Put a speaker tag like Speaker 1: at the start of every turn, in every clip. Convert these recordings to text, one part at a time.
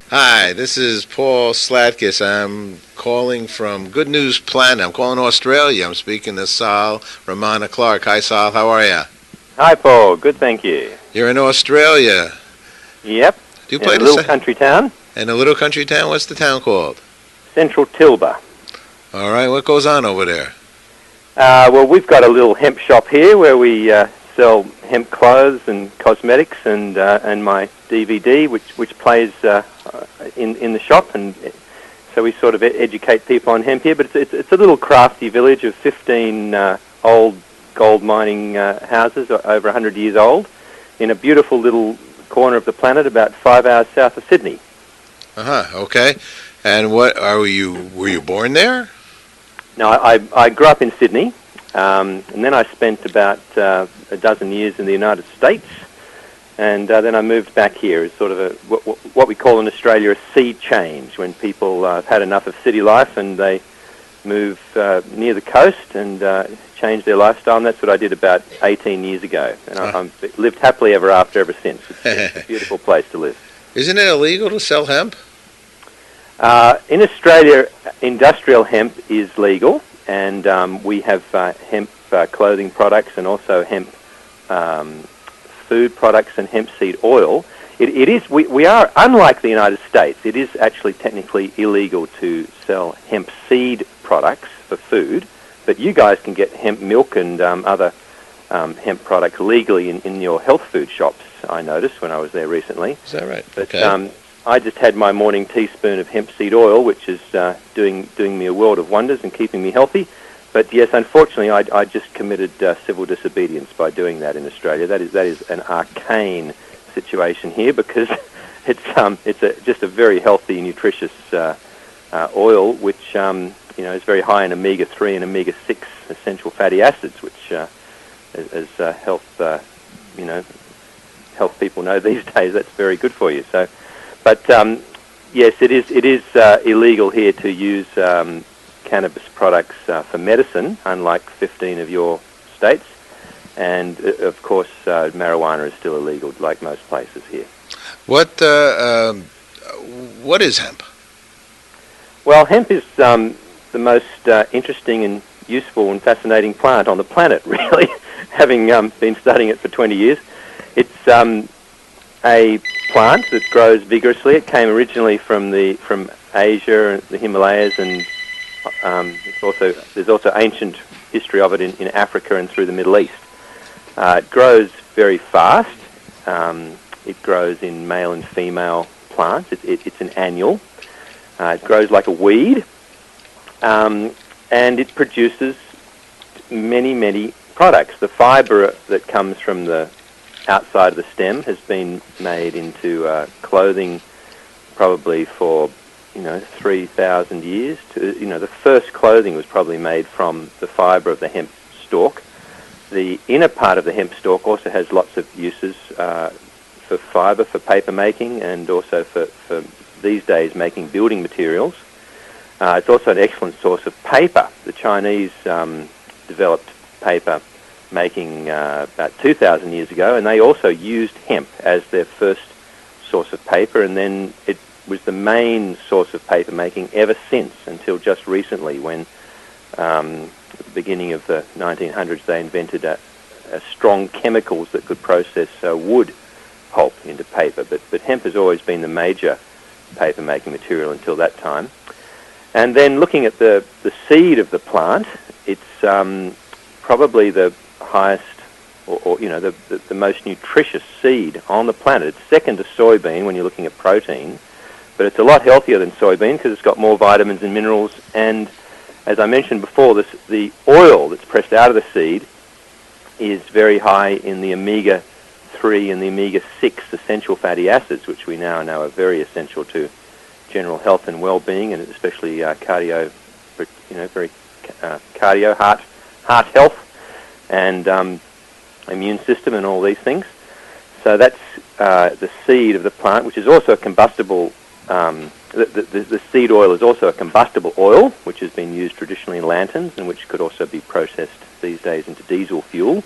Speaker 1: Hi, this is Paul Slatkus. I'm calling from Good News Planet. I'm calling Australia. I'm speaking to Sal Ramana Clarke. Hi, Sal. How are you?
Speaker 2: Hi, Paul. Good, thank you.
Speaker 1: You're in Australia.
Speaker 2: Yep,
Speaker 1: Do you
Speaker 2: in
Speaker 1: play
Speaker 2: a little country town,
Speaker 1: in a little country town? What's the town called?
Speaker 2: Central Tilba.
Speaker 1: All right. What goes on over there?
Speaker 2: Well, we've got a little hemp shop here where we sell hemp clothes and cosmetics, and my DVD, which plays in the shop, and so we sort of educate people on hemp here. But it's a little crafty village of 15 old gold mining houses, over 100 years old, in a beautiful little corner of the planet, about 5 hours south of Sydney.
Speaker 1: Okay. And what are you? Were you born there?
Speaker 2: No, I grew up in Sydney, and then I spent about a dozen years in the United States, and then I moved back here as sort of what we call in Australia a sea change, when people have had enough of city life and they move near the coast and change their lifestyle, and that's what I did about 18 years ago, and I've lived happily ever after ever since. It's a beautiful place to live.
Speaker 1: Isn't it illegal to sell hemp?
Speaker 2: In Australia, industrial hemp is legal, and we have hemp clothing products and also hemp food products and hemp seed oil. We are, unlike the United States, it is actually technically illegal to sell hemp seed products for food, but you guys can get hemp milk and other hemp products legally in your health food shops, I noticed when I was there recently.
Speaker 1: Is that right?
Speaker 2: But,
Speaker 1: Okay.
Speaker 2: I just had my morning teaspoon of hemp seed oil, which is doing me a world of wonders and keeping me healthy. But yes, unfortunately, I just committed civil disobedience by doing that in Australia. That is an arcane situation here, because it's just a very healthy, nutritious oil, which is very high in omega-3 and omega-6 essential fatty acids, which as health people know these days, that's very good for you. So. But yes, it is illegal here to use cannabis products for medicine, unlike 15 of your states. And of course, marijuana is still illegal, like most places here.
Speaker 1: What is hemp?
Speaker 2: Well, hemp is the most interesting and useful and fascinating plant on the planet, really, having been studying it for 20 years. It's a plant that grows vigorously. It came originally from Asia, the Himalayas, and there's also ancient history of it in Africa and through the Middle East. It grows very fast. It grows in male and female plants. It's an annual. It grows like a weed, and it produces many, many products. The fibre that comes from the outside of the stem has been made into clothing probably for 3,000 years. The first clothing was probably made from the fibre of the hemp stalk. The inner part of the hemp stalk also has lots of uses for fibre, for paper making, and also for these days making building materials. It's also an excellent source of paper. The Chinese developed paper making about 2,000 years ago, and they also used hemp as their first source of paper, and then it was the main source of paper making ever since, until just recently, when at the beginning of the 1900s they invented strong chemicals that could process wood pulp into paper. But hemp has always been the major paper making material until that time. And then looking at the seed of the plant, it's probably the highest, or the most nutritious seed on the planet. It's second to soybean when you're looking at protein, but it's a lot healthier than soybean because it's got more vitamins and minerals. And as I mentioned before, the oil that's pressed out of the seed is very high in the omega-3 and the omega-6 essential fatty acids, which we now know are very essential to general health and well-being, and especially cardio, heart health, and immune system and all these things. So that's the seed of the plant, which is also a combustible. The seed oil is also a combustible oil, which has been used traditionally in lanterns and which could also be processed these days into diesel fuel.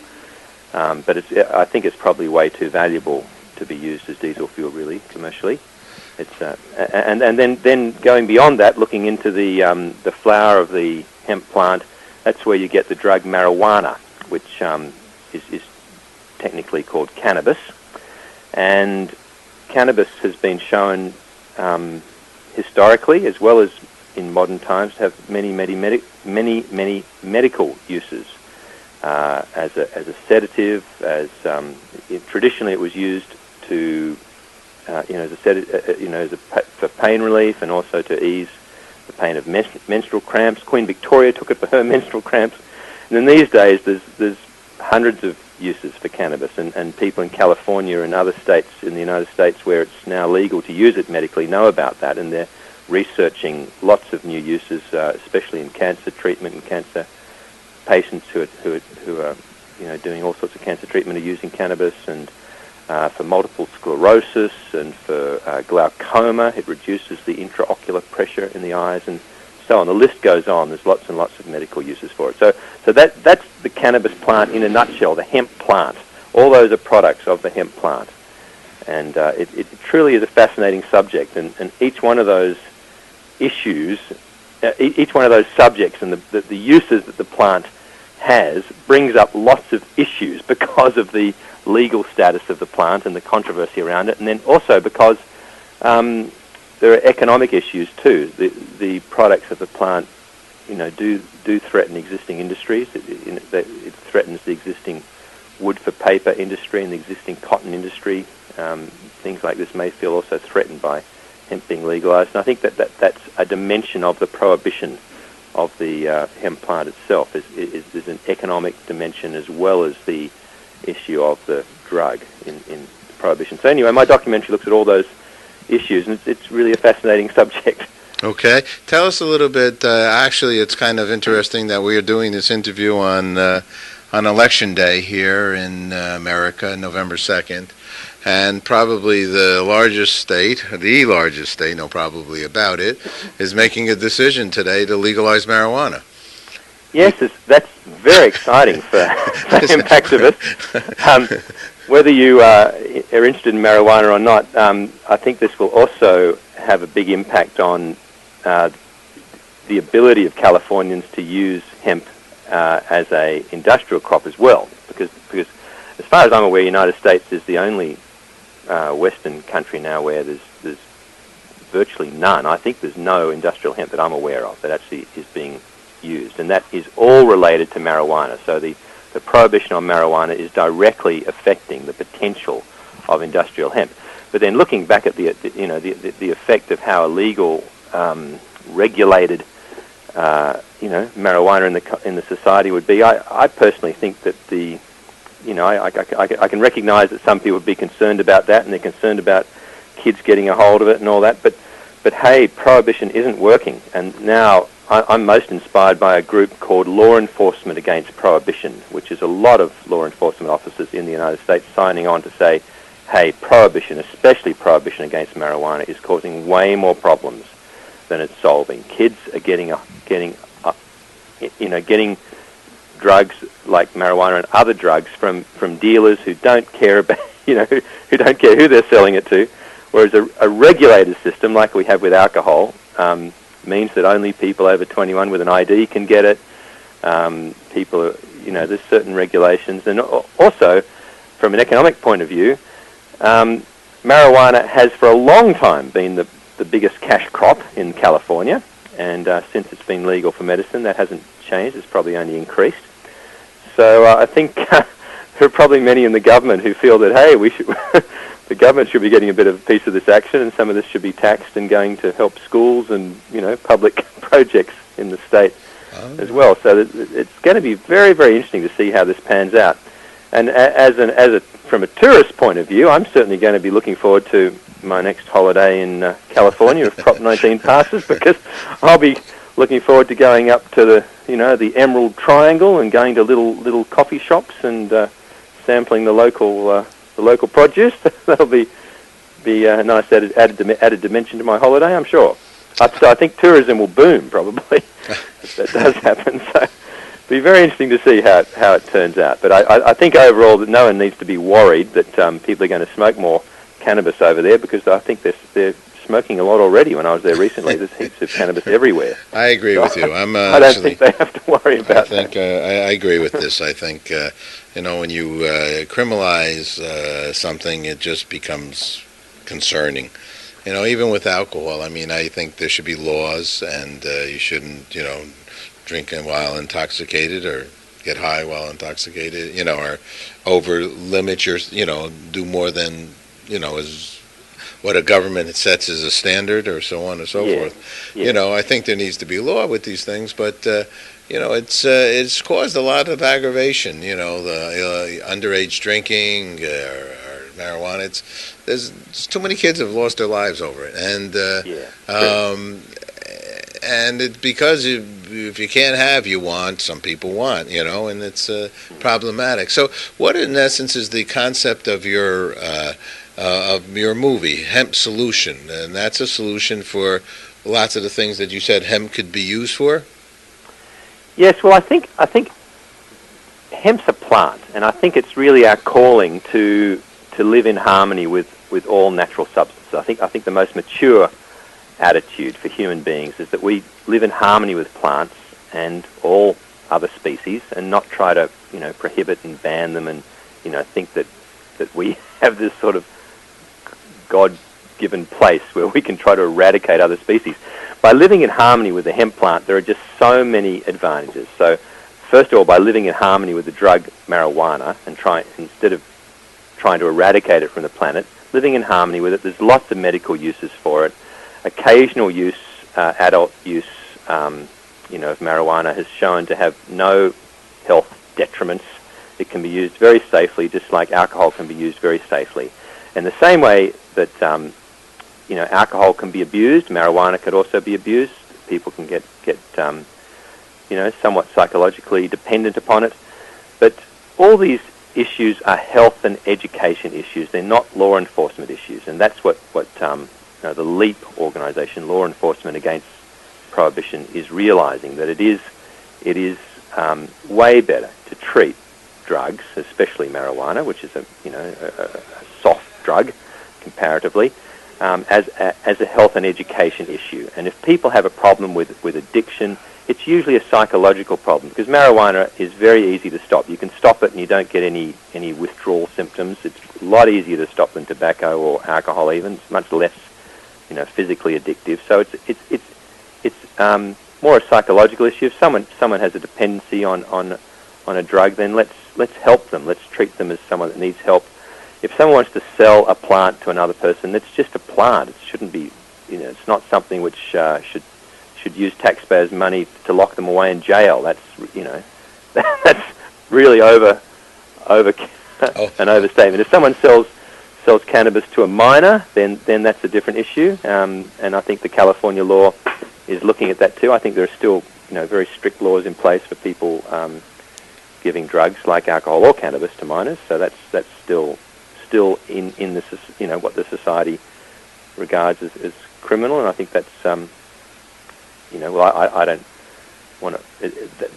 Speaker 2: But I think it's probably way too valuable to be used as diesel fuel, really, commercially. It's and then going beyond that, looking into the flower of the hemp plant, that's where you get the drug marijuana, which is technically called cannabis. And cannabis has been shown historically, as well as in modern times, to have many medical uses. As a sedative, traditionally it was used to for pain relief, and also to ease the pain of menstrual cramps. Queen Victoria took it for her menstrual cramps. And in these days, there's hundreds of uses for cannabis, and people in California and other states in the United States where it's now legal to use it medically know about that, and they're researching lots of new uses, especially in cancer treatment and cancer patients who are doing all sorts of cancer treatment are using cannabis, and for multiple sclerosis and for glaucoma, it reduces the intraocular pressure in the eyes, and so on. The list goes on. There's lots and lots of medical uses for it. So that's the cannabis plant in a nutshell, the hemp plant. All those are products of the hemp plant. And it truly is a fascinating subject, and each one of those issues, each one of those subjects and the uses that the plant has brings up lots of issues because of the legal status of the plant and the controversy around it, and then also because there are economic issues too. The products of the plant, do threaten existing industries. It threatens the existing wood for paper industry and the existing cotton industry. Things like this may feel also threatened by hemp being legalized, and I think that's a dimension of the prohibition of the hemp plant itself. Is an economic dimension as well as the issue of the drug in prohibition. So anyway, my documentary looks at all those issues, and it's really a fascinating subject.
Speaker 1: Okay. Tell us a little bit. Actually, it's kind of interesting that we are doing this interview on Election Day here in America, November 2nd, and probably the largest state, no probably about it, is making a decision today to legalize marijuana.
Speaker 2: Yes, that's very exciting for hemp activists. Whether you are interested in marijuana or not, I think this will also have a big impact on the ability of Californians to use hemp as a industrial crop as well, because as far as I'm aware, the United States is the only Western country now where there's virtually none. I think there's no industrial hemp that I'm aware of that actually is being used, and that is all related to marijuana. So the prohibition on marijuana is directly affecting the potential of industrial hemp. But then looking back at the effect of how illegal, regulated, marijuana in the society would be, I personally think that I can recognise that some people would be concerned about that, and they're concerned about kids getting a hold of it and all that. But hey, prohibition isn't working, and now I'm most inspired by a group called Law Enforcement Against Prohibition, which is a lot of law enforcement officers in the United States signing on to say, hey, prohibition, especially prohibition against marijuana, is causing way more problems than it's solving. Kids are getting drugs like marijuana and other drugs from dealers who don't care about, who don't care who they're selling it to, whereas a regulated system like we have with alcohol means that only people over 21 with an ID can get it. People, there's certain regulations, and also from an economic point of view, marijuana has for a long time been the biggest cash crop in California, and since it's been legal for medicine, that hasn't changed. It's probably only increased. So I think there are probably many in the government who feel that, hey, the government should be getting a bit of a piece of this action, and some of this should be taxed and going to help schools and public projects in the state as well. So it's going to be very, very interesting to see how this pans out. And from a tourist point of view, I'm certainly going to be looking forward to my next holiday in California if Prop 19 passes, because I'll be looking forward to going up to the Emerald Triangle and going to little coffee shops and sampling the local produce. That'll be a nice added dimension to my holiday, I'm sure. So I think tourism will boom probably if that does happen. So it'll be very interesting to see how it turns out. But I think overall that no one needs to be worried that people are going to smoke more cannabis over there, because I think they're smoking a lot already. When I was there recently, there's heaps of cannabis everywhere.
Speaker 1: I agree with you. I'm
Speaker 2: I don't
Speaker 1: actually.
Speaker 2: think they have to worry about
Speaker 1: I think I agree with this. I think when you criminalize something, it just becomes concerning. Even with alcohol. I mean, I think there should be laws, and you shouldn't, drink while intoxicated or get high while intoxicated. Or over limit your, do more than, is what a government sets as a standard, or so on and so forth.
Speaker 2: Yeah.
Speaker 1: I think there needs to be law with these things, but it's caused a lot of aggravation. The underage drinking or marijuana. There's too many kids have lost their lives over it, and and it's because if you can't have, you want. Some people want, and it's problematic. So, what in essence is the concept of your movie, Hemp Solution? And that's a solution for lots of the things that you said hemp could be used for?
Speaker 2: Yes, well, I think hemp's a plant, and I think it's really our calling to live in harmony with all natural substances. I think the most mature attitude for human beings is that we live in harmony with plants and all other species, and not try to prohibit and ban them, and think that we have this sort of God-given place where we can try to eradicate other species. By living in harmony with the hemp plant, there are just so many advantages. So, first of all, by living in harmony with the drug marijuana and instead of trying to eradicate it from the planet, living in harmony with it, there's lots of medical uses for it. Occasional use, adult use, of marijuana has shown to have no health detriments. It can be used very safely, just like alcohol can be used very safely. And the same way that alcohol can be abused, marijuana could also be abused. People can get somewhat psychologically dependent upon it. But all these issues are health and education issues. They're not law enforcement issues, and that's what the LEAP organisation, Law Enforcement Against Prohibition, is realising, that it is way better to treat drugs, especially marijuana, which is a soft drug comparatively, as a health and education issue. And if people have a problem with addiction, it's usually a psychological problem, because marijuana is very easy to stop. You can stop it and you don't get any withdrawal symptoms. It's a lot easier to stop than tobacco or alcohol even. It's much less, physically addictive. So it's more a psychological issue. If someone has a dependency on a drug, then let's help them. Let's treat them as someone that needs help. If someone wants to sell a plant to another person, it's just a plant. It shouldn't be, it's not something which should use taxpayers' money to lock them away in jail. That's that's really an overstatement. If someone sells cannabis to a minor, then that's a different issue. And I think the California law is looking at that too. I think there are still very strict laws in place for people giving drugs like alcohol or cannabis to minors. So that's still in this what the society regards as criminal. And I think that's I don't want to.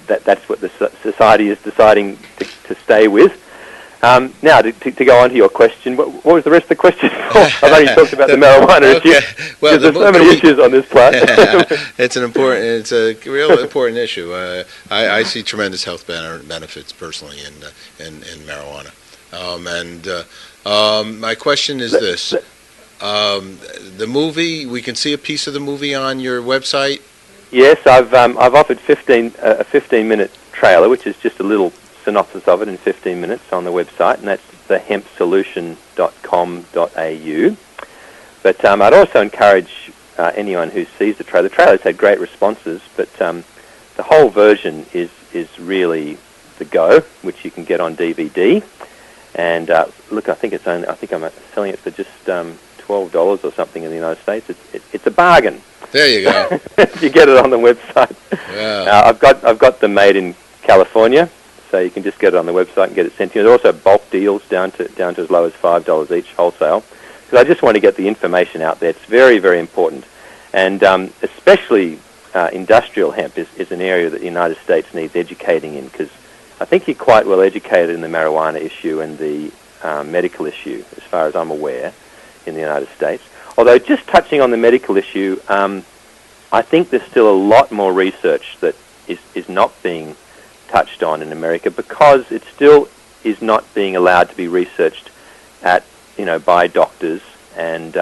Speaker 2: That's what the society is deciding to stay with. Now, to go on to your question, what was the rest of the question? I've only talked about the marijuana issue. Well, there's so many issues on this plant.
Speaker 1: It's a real important issue. I see tremendous health benefits personally in marijuana. My question is this: the movie, we can see a piece of the movie on your website.
Speaker 2: Yes, I've offered a 15-minute trailer, which is just a little synopsis of it in 15 minutes on the website, and that's thehempsolution.com.au. But I'd also encourage anyone who sees the trailer. The trailer's had great responses, but the whole version is really the go, which you can get on DVD. And look, I think I'm selling it for just $12 or something in the United States. It's a bargain.
Speaker 1: There you go.
Speaker 2: You get it on the website.
Speaker 1: Yeah.
Speaker 2: I've got them made in California, so you can just get it on the website and get it sent to you. There are also bulk deals down to as low as $5 each wholesale. Because I just want to get the information out there. It's very, very important, and especially industrial hemp is an area that the United States needs educating in, because I think you're quite well educated in the marijuana issue and the medical issue, as far as I'm aware, in the United States. Although just touching on the medical issue, I think there's still a lot more research that is not being touched on in America because it still is not being allowed to be researched by doctors and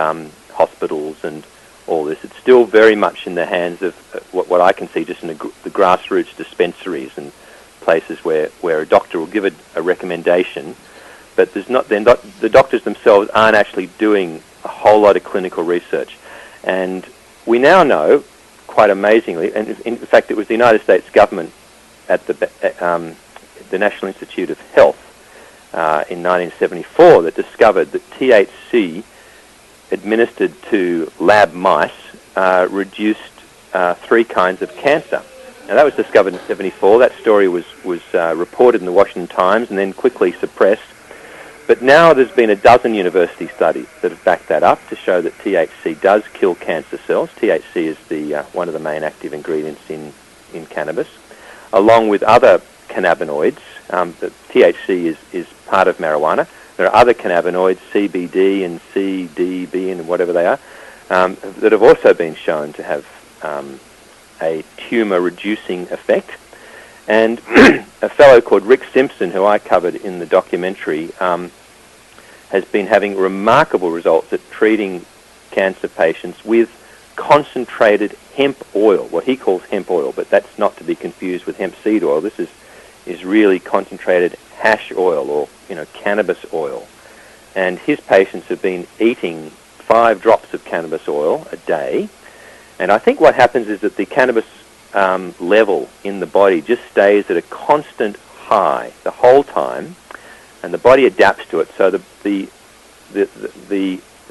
Speaker 2: hospitals and all this. It's still very much in the hands of what I can see just in the grassroots dispensaries and places where a doctor will give a recommendation, but the doctors themselves aren't actually doing a whole lot of clinical research. And we now know, quite amazingly, and in fact it was the United States government at the National Institute of Health in 1974 that discovered that THC administered to lab mice reduced 3 kinds of cancer. Now that was discovered in 1974. That story was reported in the Washington Times and then quickly suppressed. But now there's been a dozen university studies that have backed that up to show that THC does kill cancer cells. THC is one of the main active ingredients in cannabis, along with other cannabinoids. The THC is part of marijuana. There are other cannabinoids, CBD and CDB and whatever they are, that have also been shown to have a tumor-reducing effect. And a fellow called Rick Simpson, who I covered in the documentary, has been having remarkable results at treating cancer patients with concentrated hemp oil, what he calls hemp oil, but that's not to be confused with hemp seed oil. This is really concentrated hash oil or cannabis oil. And his patients have been eating 5 drops of cannabis oil a day. And I think what happens is that the cannabis level in the body just stays at a constant high the whole time, and the body adapts to it. So the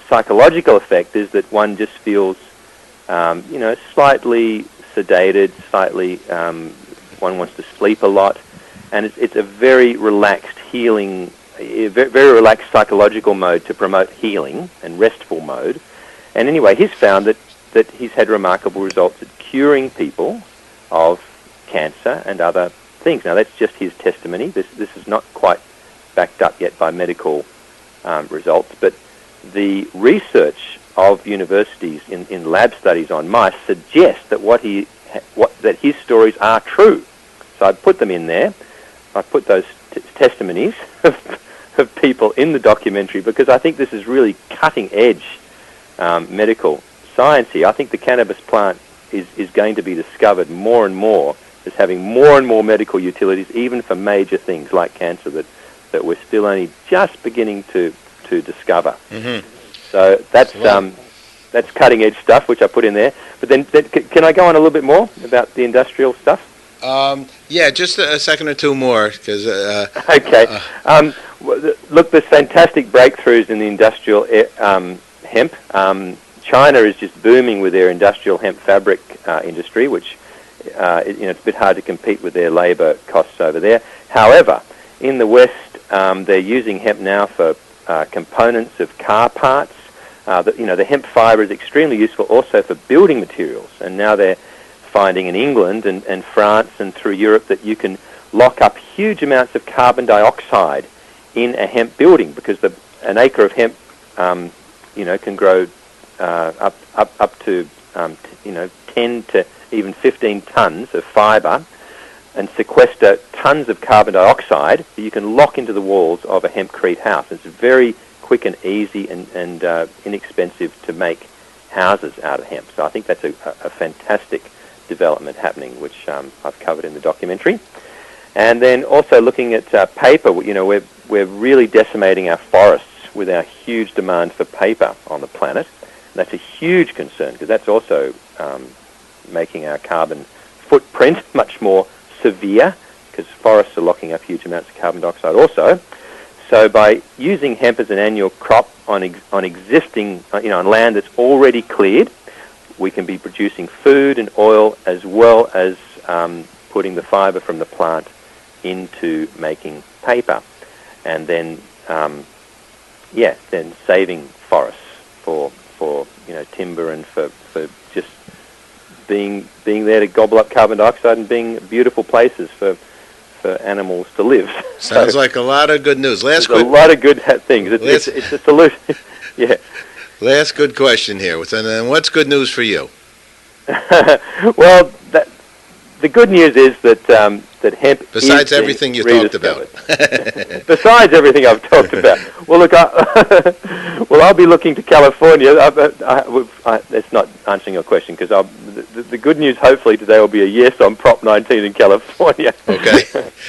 Speaker 2: psychological effect is that one just feels slightly sedated, slightly one wants to sleep a lot, and it's a very relaxed healing, very relaxed psychological mode to promote healing and restful mode. And anyway, he's found that he's had remarkable results at curing people of cancer and other things. Now that's just his testimony. This is not quite backed up yet by medical results, but the research of universities in lab studies on mice suggests that that his stories are true. So I put them in there. I put those testimonies of people in the documentary because I think this is really cutting edge medical science here. I think the cannabis plant is going to be discovered more and more as having more and more medical utilities, even for major things like cancer that we're still only just beginning to discover. Mm-hmm. So that's cutting edge stuff, which I put in there. But then can I go on a little bit more about the industrial stuff?
Speaker 1: Yeah, just a second or two more, because...
Speaker 2: okay. Look, there's fantastic breakthroughs in the industrial hemp. China is just booming with their industrial hemp fabric industry, which it's a bit hard to compete with their labour costs over there. However, in the West, they're using hemp now for components of car parts. The hemp fibre is extremely useful also for building materials, and now they're finding in England and France and through Europe that you can lock up huge amounts of carbon dioxide in a hemp building because an acre of hemp, can grow up to 10 to even 15 tons of fibre and sequester tons of carbon dioxide that you can lock into the walls of a hempcrete house. It's very quick and easy and inexpensive to make houses out of hemp. So I think that's a fantastic development happening, which I've covered in the documentary. And then also looking at paper, we're really decimating our forests with our huge demand for paper on the planet. And that's a huge concern because that's also making our carbon footprint much more severe because forests are locking up huge amounts of carbon dioxide also. So by using hemp as an annual crop on existing, on land that's already cleared, we can be producing food and oil as well as putting the fibre from the plant into making paper, and then saving forests for timber and for just being there to gobble up carbon dioxide and being beautiful places for animals to live.
Speaker 1: Sounds like a lot of good news.
Speaker 2: A lot of good things. It's a solution. Yeah.
Speaker 1: Last good question here. And then what's good news for you?
Speaker 2: Well, the good news is that that hemp
Speaker 1: Besides
Speaker 2: is
Speaker 1: everything you talked about.
Speaker 2: Besides everything I've talked about. Well, look, I'll be looking to California. It's not answering your question, because the good news hopefully today will be a yes on Prop 19 in California.
Speaker 1: Okay.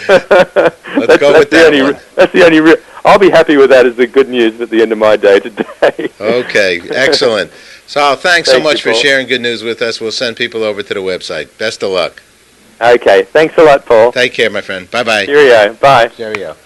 Speaker 1: Let's go with that one.
Speaker 2: That's the only real... I'll be happy with that as the good news at the end of my day today.
Speaker 1: Okay, excellent. So thanks so much for
Speaker 2: Paul.
Speaker 1: sharing good news with us. We'll send people over to the website. Best of luck.
Speaker 2: Okay, thanks a lot, Paul.
Speaker 1: Take care, my friend. Bye-bye.
Speaker 2: Cheerio. Bye.
Speaker 1: Cheerio.